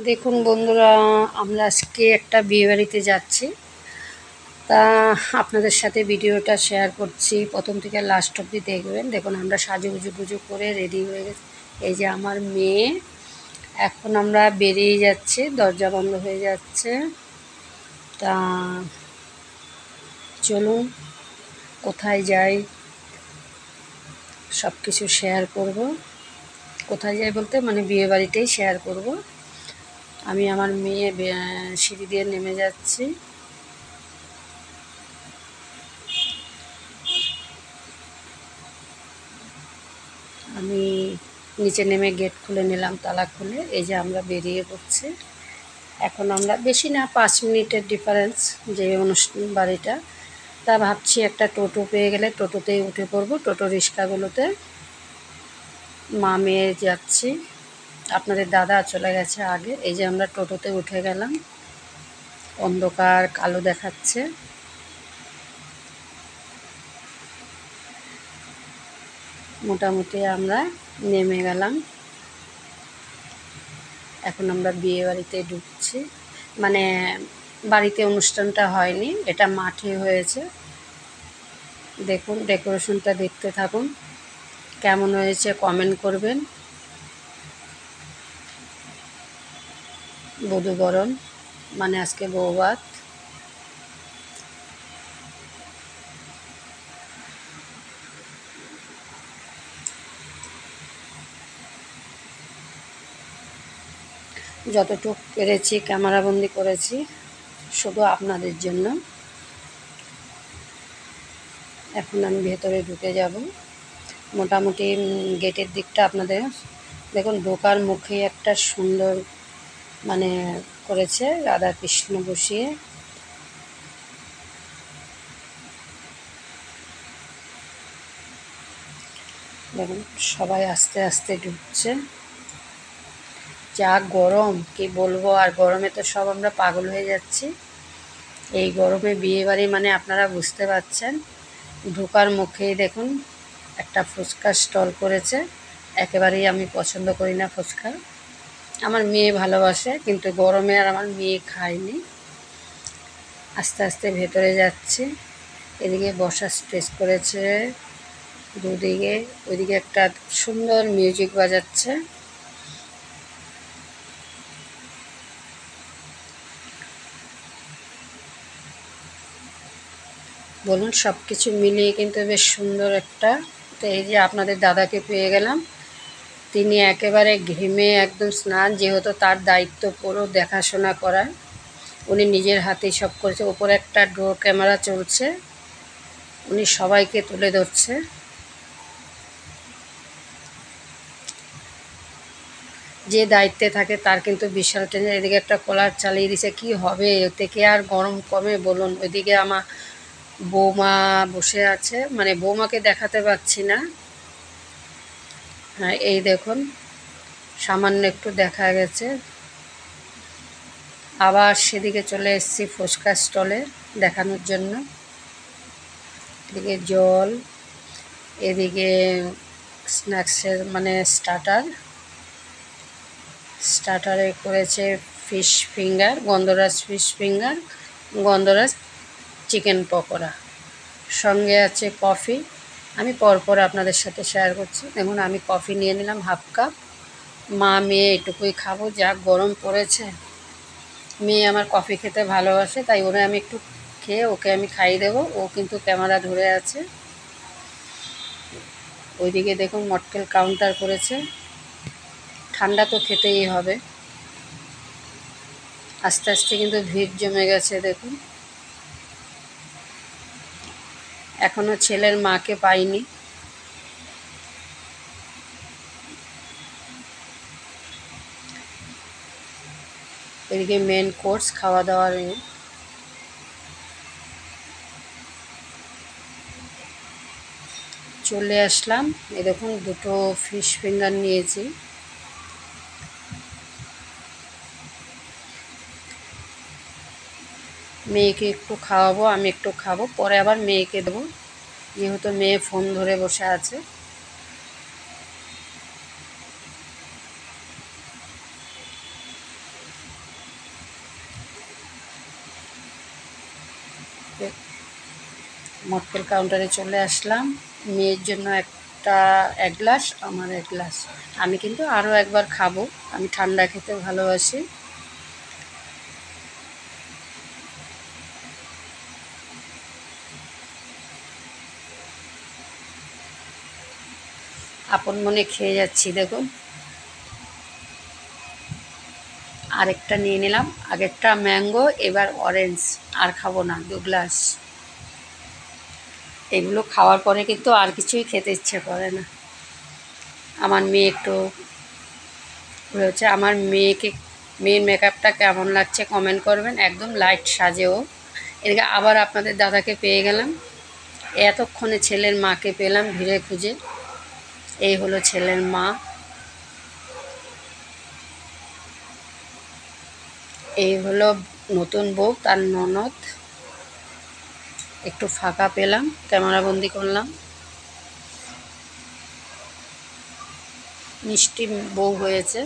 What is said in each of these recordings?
দেখুন বন্ধুরা, আমরা আজকে একটা বিয়েবাড়িতে যাচ্ছি। তা আপনাদের সাথে ভিডিওটা শেয়ার করছি, প্রথম থেকে লাস্ট অবধি দেখবেন। দেখুন আমরা সাজুগুজু করে রেডি হয়ে গেছি। এই যে আমার মেয়ে, এখন আমরা বেরিয়ে যাচ্ছি, দরজা বন্ধ হয়ে যাচ্ছে। তা চলুন কোথায় যাই সব কিছু শেয়ার করব। কোথায় যাই বলতে মানে বিয়েবাড়িতেই শেয়ার করব। আমি আমার মেয়ে সিঁড়ি দিয়ে নেমে যাচ্ছি। আমি নিচে নেমে গেট খুলে নিলাম, তালা খুলে। এই যে আমরা বেরিয়ে পড়ছি। এখন আমরা বেশি না, 5 মিনিটের ডিফারেন্স যে অনুষ্ঠান বাড়িটা। তা ভাবছি একটা টোটো পেয়ে গেলে টোটোতেই উঠে পড়বো, টোটো রিক্সাগুলোতে। মা মেয়ে যাচ্ছি, আপনাদের দাদা চলে গেছে আগে। এই যে আমরা টোটোতে উঠে গেলাম, অন্ধকার কালো দেখাচ্ছে। মোটামুটি আমরা নেমে গেলাম। এখন আমরা বিয়ে বাড়িতে ঢুকছি, মানে বাড়িতে অনুষ্ঠানটা হয়নি, এটা মাঠে হয়েছে। দেখুন ডেকোরেশনটা দেখতে থাকুন, কেমন হয়েছে কমেন্ট করবেন। বধূবরণ মানে আজকে বৌভাত। যতটুকু পেরেছি ক্যামেরাবন্দি করেছি, শুধু আপনাদের জন্য। এখন আমি ভেতরে ঢুকে যাব। মোটামুটি গেটের দিকটা আপনাদের দেখুন, ঢোকার মুখে একটা সুন্দর মানে করেছে রাধা কৃষ্ণ বসিয়ে। দেখুন সবাই আস্তে আস্তে ঢুকছে। যা গরম কি বলবো, আর গরমে তো সব আমরা পাগল হয়ে যাচ্ছি। এই গরমে বিয়েবাড়ি মানে আপনারা বুঝতে পারছেন। ঢোকার মুখেই দেখুন একটা ফুচকা স্টল করেছে। একেবারেই আমি পছন্দ করি না ফুচকা, আমার মেয়ে ভালোবাসে, কিন্তু গরমে আর আমার মেয়ে খায়নি। আস্তে আস্তে ভেতরে যাচ্ছি। এদিকে বসার স্টেজ করেছে দুদিকে, ওইদিকে একটা সুন্দর মিউজিক বাজাচ্ছে। বলুন সব কিছু মিলিয়ে কিন্তু বেশ সুন্দর একটা। তো এই যে আপনাদের দাদাকে পেয়ে গেলাম, তিনি একেবারে ঘেমে একদম স্নান, যেহেতু তার দায়িত্ব পুরো দেখাশোনা করা, উনি নিজের হাতেই সব করেছে। ওপরে একটা ড্রো ক্যামেরা চলছে, উনি সবাইকে তুলে ধরছে। যে দায়িত্বে থাকে তার কিন্তু বিশাল টেনশন। এদিকে একটা কলার চালিয়ে দিছে, কি হবে এতে, কি আর গরম কমে বলুন। ওইদিকে আমার বৌমা বসে আছে, মানে বৌমাকে দেখাতে পাচ্ছি না। হ্যাঁ এই দেখুন সামান্য একটু দেখা গেছে। আবার সেদিকে চলে এসেছি ফুচকা স্টলে দেখানোর জন্য। এদিকে জল, এদিকে স্ন্যাক্সের মানে স্টার্টারে করেছে ফিশ ফিঙ্গার, গন্ধরাজ ফিশ ফিঙ্গার, গন্ধরাজ চিকেন পকোড়া, সঙ্গে আছে কফি। আমি পরপর আপনাদের সাথে শেয়ার করছি। দেখুন আমি কফি নিয়ে নিলাম হাফ কাপ। মা মেয়ে এটুকুই খাবো, যা গরম পড়েছে। মেয়ে আমার কফি খেতে ভালোবাসে, তাই ওরে আমি একটু খেয়ে ওকে আমি খাইয়ে দেবো। ও কিন্তু ক্যামেরা ধরে আছে। ওইদিকে দেখুন মটকেল কাউন্টার করেছে, ঠান্ডা তো খেতেই হবে। আস্তে আস্তে কিন্তু ভিড় জমে গেছে দেখুন। এখনো ছেলের মাকে পাইনি। এদিকে মেন কোর্স খাওয়া দাওয়ার চলে আসলাম। এই দেখুন দুটো ফিশ ফিঙ্গার নিয়েছি। মেয়েকে একটু খাওয়াবো, আমি একটু খাবো, পরে আবার মেয়েকে দেবো, যেহেতু মেয়ে ফোন ধরে বসে আছে। মক্কেল কাউন্টারে চলে আসলাম। মেয়ের জন্য এক গ্লাস, আমার এক গ্লাস। আমি কিন্তু আরও একবার খাবো, আমি ঠান্ডা খেতে ভালোবাসি। আপন মনে খেয়ে যাচ্ছি। দেখুন, আরেকটা নিয়ে নিলাম, আগেরটা ম্যাঙ্গো, এবার অরেঞ্জ। আর খাবো না, 2 গ্লাস। এগুলো খাওয়ার পরে কিন্তু আর কিছুই খেতে ইচ্ছে করে না। আমার মেয়ে একটু রয়েছে, আমার মেয়ের মেকআপটা কেমন লাগছে কমেন্ট করবেন। একদম লাইট সাজেও। এদিকে আবার আপনাদের দাদাকে পেয়ে গেলাম, এতক্ষণে ছেলের মাকে পেলাম ভিড়ে খুঁজে। এই হলো ছেলের মা, এই হলো নতুন বউ, তার ননদ। একটু ফাঁকা পেলাম, ক্যামেরা বন্দি করলাম। মিষ্টি বউ হয়েছে।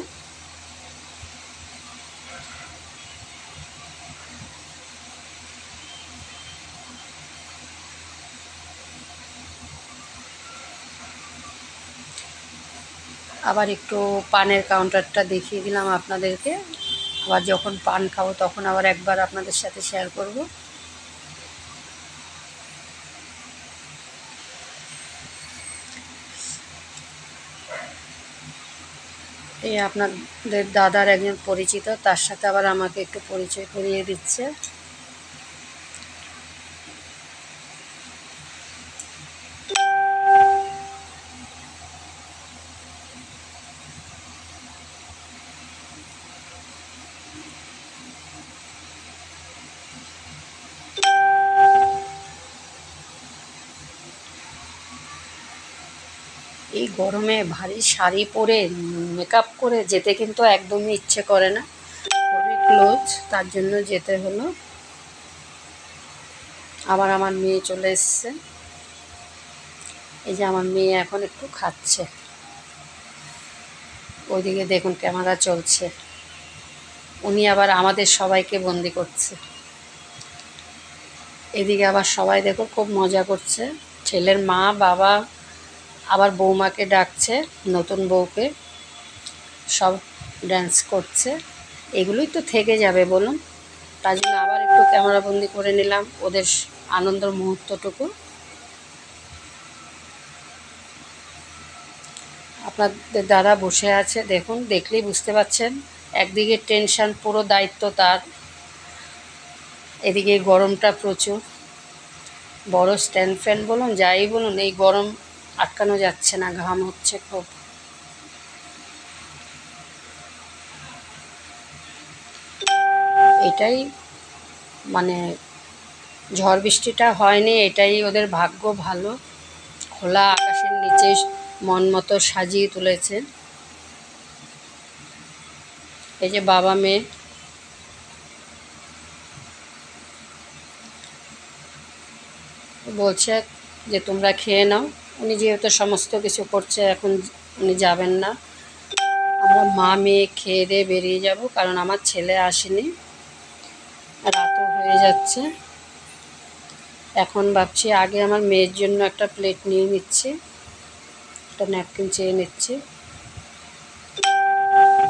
আবার একটু পানের কাউন্টারটা দেখিয়ে দিলাম আপনাদেরকে। আবার যখন পান খাবো তখন আবার একবার আপনাদের সাথে শেয়ার করব। এই আপনাদের দাদার একজন পরিচিত, তার সাথে আবার আমাকে একটু পরিচয় করিয়ে দিচ্ছে। এই গরমে ভারী শাড়ি পরে মেকআপ করে যেতে কিন্তু একদমই ইচ্ছে করে না, খুবই ক্লোজ, তার জন্য যেতে হলো। আবার আমার মেয়ে চলে এসছে। এই যে আমার মেয়ে এখন একটু খাচ্ছে। ওইদিকে দেখুন ক্যামেরা চলছে, উনি আবার আমাদের সবাইকে বন্দি করছে। এদিকে আবার সবাই দেখো খুব মজা করছে, ছেলের মা বাবা আবার বৌমাকে ডাকছে, নতুন বউকে, সব ড্যান্স করছে। এগুলোই তো থেকে যাবে বলুন, তার জন্য আবার একটু ক্যামেরাবন্দি করে নিলাম ওদের আনন্দের মুহূর্তটুকু। আপনাদের দাদা বসে আছে, দেখুন, দেখলেই বুঝতে পারছেন। একদিকে টেনশন, পুরো দায়িত্ব তার, এদিকে গরমটা প্রচুর। বড় স্ট্যান্ড ফ্যান বলুন, যাই বলুন, এই গরম আটকানো যাচ্ছে না, ঘাম হচ্ছে খুব। এটাই মানে ঝড় বৃষ্টিটা হয়নি, এটাই ওদের ভাগ্য ভালো। খোলা আকাশের নিচে মন মতো সাজিয়ে তুলেছে। এই যে বাবা মেয়ে, বলছে যে তোমরা খেয়ে নাও। উনি যেহেতু সমস্ত কিছু করছে, এখন উনি যাবেন না। আমরা মা মেয়ে খেয়ে দিয়ে বেরিয়ে যাব, কারণ আমার ছেলে আসেনি, রাতও হয়ে যাচ্ছে। এখন ভাবছি আগে আমার মেয়ের জন্য একটা প্লেট নিয়ে নিচ্ছি, একটা ন্যাপকিন চেয়ে নিচ্ছি।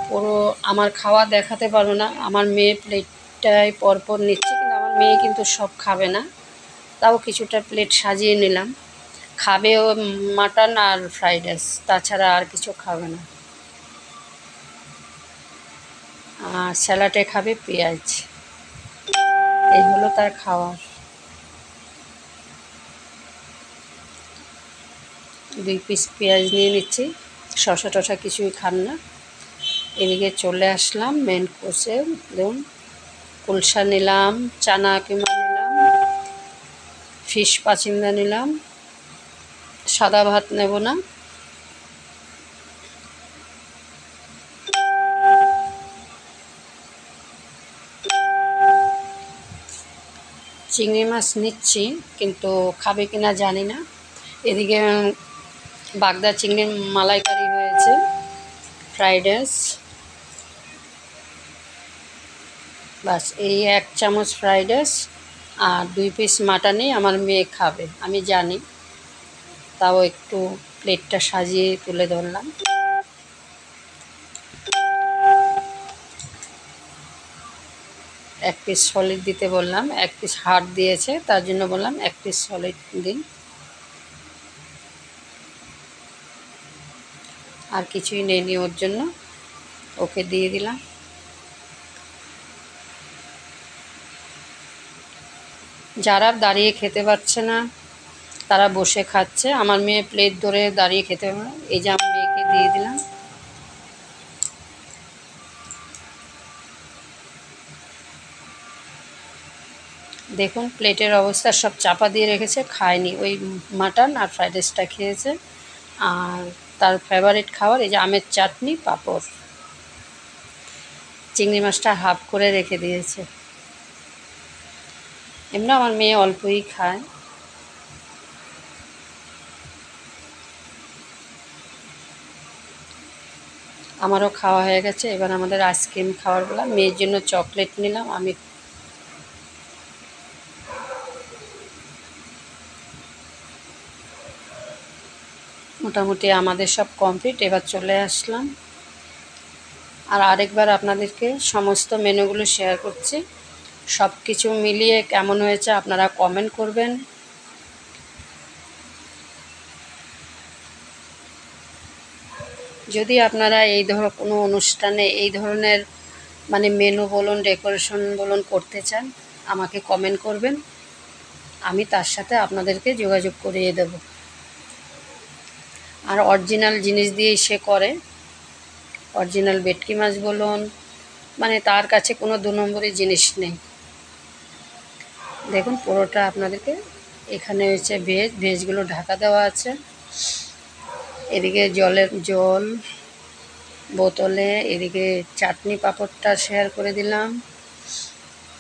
পুরো আমার খাওয়া দেখাতে পারবো না, আমার মেয়ের প্লেটটাই পরপর নিচ্ছি, কিন্তু আমার মেয়ে কিন্তু সব খাবে না, তাও কিছুটা প্লেট সাজিয়ে নিলাম। খাবে ও মাটন আর ফ্রাইড রাইস, তাছাড়া আর কিছু খাবে না। আর স্যালাডে খাবে পেঁয়াজ। এই হলো তার খাওয়ার। 2 পিস পেঁয়াজ নিয়ে নিচ্ছি, শসা টসা কিছুই খান না। এদিকে চলে আসলাম মেন কোর্সে। দেখুন, কুলসা নিলাম, চানা কিমা নিলাম, ফিশ পাচিন্দা নিলাম, সাদা ভাত নেব না। চিংড়ি মাছ নিচ্ছি, কিন্তু খাবে কিনা জানি না। এদিকে বাগদা চিংড়ির মালাইকারি হয়েছে, ফ্রাইড রাইস, বাস এই 1 চামচ ফ্রাইড রাইস আর 2 পিস মাটনই আমার মেয়ে খাবে, আমি জানি, তাও একটু প্লেটটা সাজিয়ে তুলে ধরলাম। এক পিস সলিড দিতে বললাম, 1 পিস হাড় দিয়েছে, তার জন্য বললাম 1 পিস সলিড দিন। আর কিছুই নেইনি ওর জন্য, ওকে দিয়ে দিলাম। যারা দাঁড়িয়ে খেতে পারছে না তারা বসে খাচ্ছে, আমার মেয়ে প্লেট ধরে দাঁড়িয়ে খেতে পারে না, এই যে আমার মেয়েকে দিয়ে দিলাম। দেখুন প্লেটের অবস্থা, সব চাপা দিয়ে রেখেছে, খায়নি, ওই মাটন আর ফ্রাইড রাইসটা খেয়েছে। আর তার ফেভারিট খাবার এই যে আমের চাটনি, পাঁপড়, চিংড়ি মাছটা হাফ করে রেখে দিয়েছে। এমনি আমার মেয়ে অল্পই খায়। আমারও খাওয়া হয়ে গেছে, এবার আমাদের আইসক্রিম খাওয়ার বেলা। মেয়ের জন্য চকলেট নিলাম আমি। মোটামুটি আমাদের সব কমপ্লিট, এবার চলে আসলাম। আর আরেকবার আপনাদেরকে সমস্ত মেনুগুলো শেয়ার করছি, সব কিছু মিলিয়ে কেমন হয়েছে আপনারা কমেন্ট করবেন। যদি আপনারা এই কোনো অনুষ্ঠানে এই ধরনের মানে মেনু বলুন, ডেকোরেশন বলুন করতে চান, আমাকে কমেন্ট করবেন, আমি তার সাথে আপনাদেরকে যোগাযোগ করিয়ে দেব। আর অরিজিনাল জিনিস দিয়েই সে করে, অরিজিনাল ভেটকি মাছ বলুন, মানে তার কাছে কোনো 2 নম্বরের জিনিস নেই। দেখুন পুরোটা আপনাদেরকে, এখানে হচ্ছে ভেজগুলো ঢাকা দেওয়া আছে, এদিকে জল বোতলে, এদিকে চাটনি পাঁপড়টা শেয়ার করে দিলাম,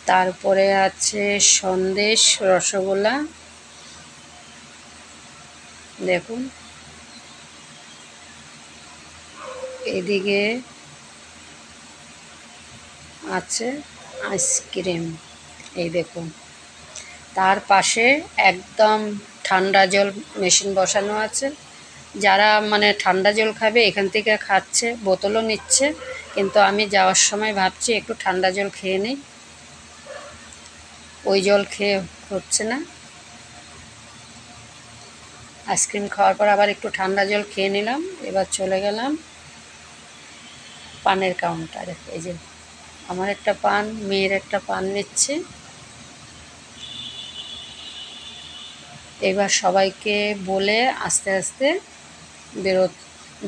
তারপরে আছে সন্দেশ, রসগোল্লা, দেখুন এদিকে আছে আইসক্রিম, এই দেখুন। তার পাশে একদম ঠান্ডা জল মেশিন বসানো আছে, যারা মানে ঠান্ডা জল খাবে এখান থেকে খাচ্ছে, বোতলও নিচ্ছে, কিন্তু আমি যাওয়ার সময় ভাবছি একটু ঠান্ডা জল খেয়ে নিই, ওই জল খেয়ে হচ্ছে না। আইসক্রিম খাওয়ার পর আবার একটু ঠান্ডা জল খেয়ে নিলাম। এবার চলে গেলাম পানের কাউন্টারে। এই যে আমার একটা পান, মেয়ের একটা পান নিচ্ছে। এবার সবাইকে বলে আস্তে আস্তে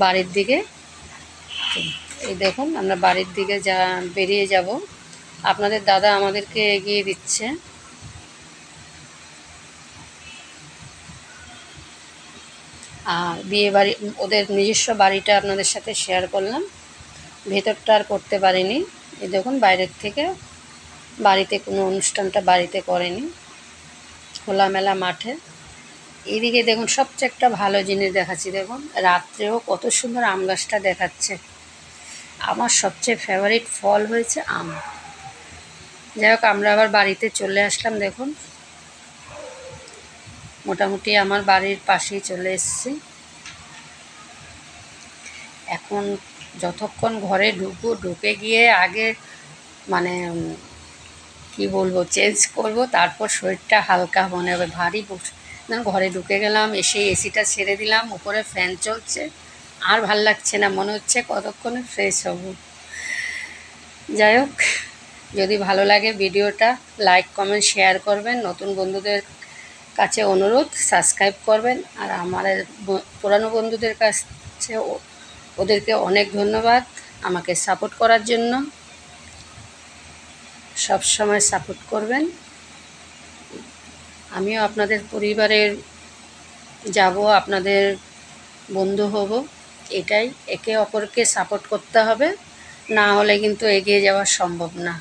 বাড়ির দিকে, এই দেখুন আমরা বাড়ির দিকে বেরিয়ে যাব। আপনাদের দাদা আমাদেরকে এগিয়ে দিচ্ছে। আর বিয়ে বাড়ি, ওদের নিজস্ব বাড়িটা আপনাদের সাথে শেয়ার করলাম, ভেতরটা আর করতে পারিনি। এই দেখুন বাইরের থেকে, বাড়িতে কোনো অনুষ্ঠানটা বাড়িতে করেনি, খোলামেলা মাঠে। এইদিকে দেখুন সবচেয়ে একটা ভালো জিনিস দেখাচ্ছি, দেখুন রাত্রেও কত সুন্দর আম গাছটা দেখাচ্ছে। আমার সবচেয়ে ফেভারিট ফল হয়েছে আম। যাই হোক আমরা আবার বাড়িতে চলে আসলাম। দেখুন মোটামুটি আমার বাড়ির পাশেই চলে এসেছি। এখন যতক্ষণ ঘরে ঢুকে গিয়ে আগে মানে কি বলবো চেঞ্জ করব, তারপর শরীরটা হালকা মনে হবে, ভারী ঘরে ঢুকে গেলাম, এসে এসিটা ছেড়ে দিলাম, উপরে ফ্যান চলছে, আর ভাল লাগছে না, মনে হচ্ছে কতক্ষণে ফ্রেশ হব। যাই হোক, যদি ভালো লাগে ভিডিওটা লাইক কমেন্ট শেয়ার করবেন, নতুন বন্ধুদের কাছে অনুরোধ সাবস্ক্রাইব করবেন। আর আমার পুরানো বন্ধুদের কাছে ওদেরকে অনেক ধন্যবাদ আমাকে সাপোর্ট করার জন্য, সব সময় সাপোর্ট করবেন। আমিও আপনাদের পরিবারের যাব, আপনাদের বন্ধু হব, এটাই, একে অপরকে সাপোর্ট করতে হবে, না হলে কিন্তু এগিয়ে যাওয়া সম্ভব না।